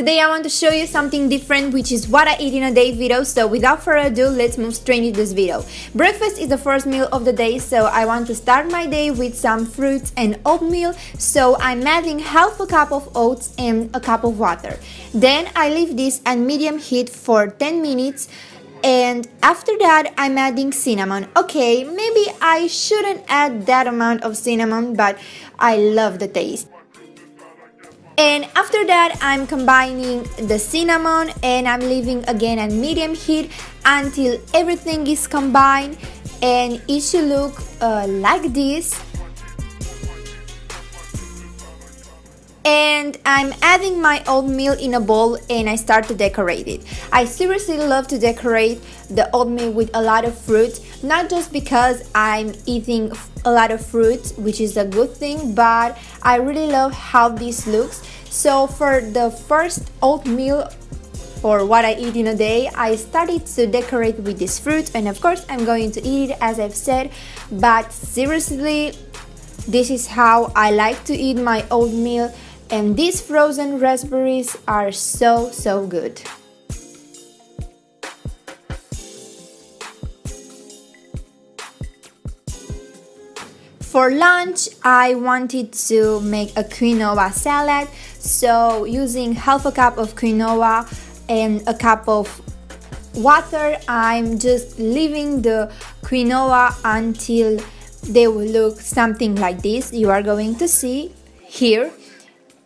Today I want to show you something different, which is what I eat in a day video. So without further ado, let's move straight into this video. Breakfast is the first meal of the day, so I want to start my day with some fruits and oatmeal. So I'm adding half a cup of oats and a cup of water. Then I leave this at medium heat for 10 minutes. And after that, I'm adding cinnamon. Okay, maybe I shouldn't add that amount of cinnamon, but I love the taste. And after that, I'm combining the cinnamon and I'm leaving again at medium heat until everything is combined, and it should look like this. And I'm adding my oatmeal in a bowl and I start to decorate it. I seriously love to decorate the oatmeal with a lot of fruit, not just because I'm eating a lot of fruit, which is a good thing, but I really love how this looks. So for the first oatmeal for what I eat in a day, I started to decorate with this fruit, and of course I'm going to eat it as I've said, but seriously, this is how I like to eat my oatmeal. And these frozen raspberries are so good. For lunch, I wanted to make a quinoa salad. So using half a cup of quinoa and a cup of water, I'm just leaving the quinoa until they will look something like this. You are going to see here.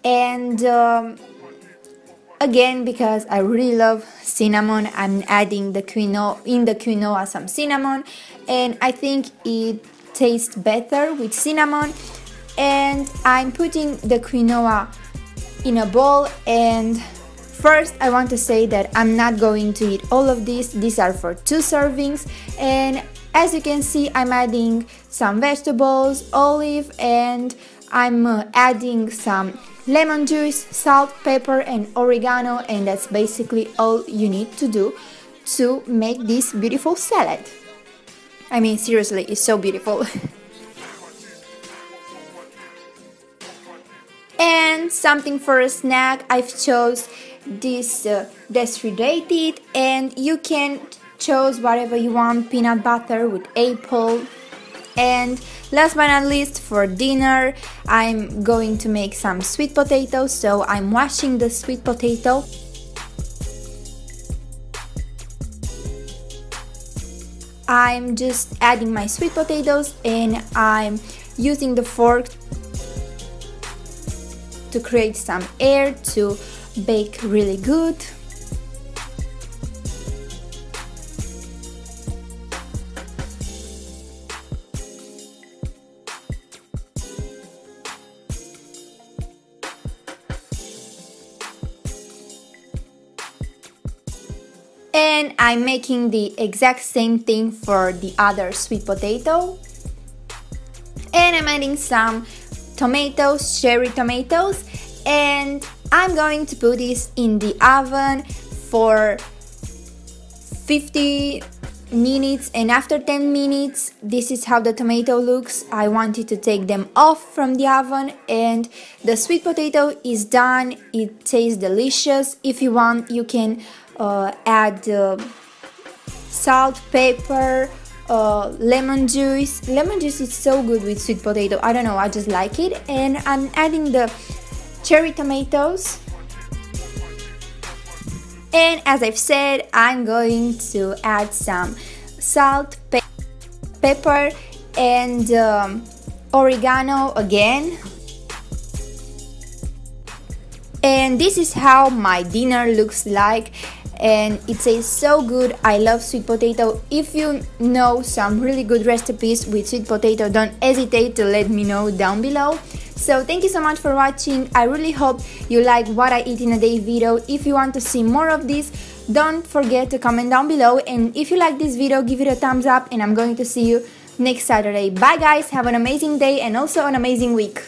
And again, because I really love cinnamon, I'm adding the quinoa some cinnamon, and I think it tastes better with cinnamon. And I'm putting the quinoa in a bowl, and first I want to say that I'm not going to eat all of this. These are for 2 servings, and as you can see, I'm adding some vegetables, olive, and I'm adding some lemon juice, salt, pepper, and oregano, and that's basically all you need to do to make this beautiful salad. I mean, seriously, it's so beautiful. And something for a snack, I've chose this dehydrated, and you can choose whatever you want, peanut butter with apple. And last but not least, for dinner, I'm going to make some sweet potatoes, so I'm washing the sweet potato. I'm just adding my sweet potatoes and I'm using the fork to create some air to bake really good. And I'm making the exact same thing for the other sweet potato. And I'm adding some tomatoes, cherry tomatoes, and I'm going to put this in the oven for 50 minutes, and after 10 minutes, this is how the tomato looks. I wanted to take them off from the oven, and the sweet potato is done. It tastes delicious. If you want, you can add salt, pepper, lemon juice. Lemon juice is so good with sweet potato. I don't know, I just like it. And I'm adding the cherry tomatoes. And as I've said, I'm going to add some salt, pepper, and oregano again. And this is how my dinner looks like, and it tastes so good. I love sweet potato. If you know some really good recipes with sweet potato, don't hesitate to let me know down below. So thank you so much for watching. I really hope you like what I eat in a day video. If you want to see more of this, don't forget to comment down below, and if you like this video, give it a thumbs up, and I'm going to see you next Saturday. Bye guys, have an amazing day and also an amazing week.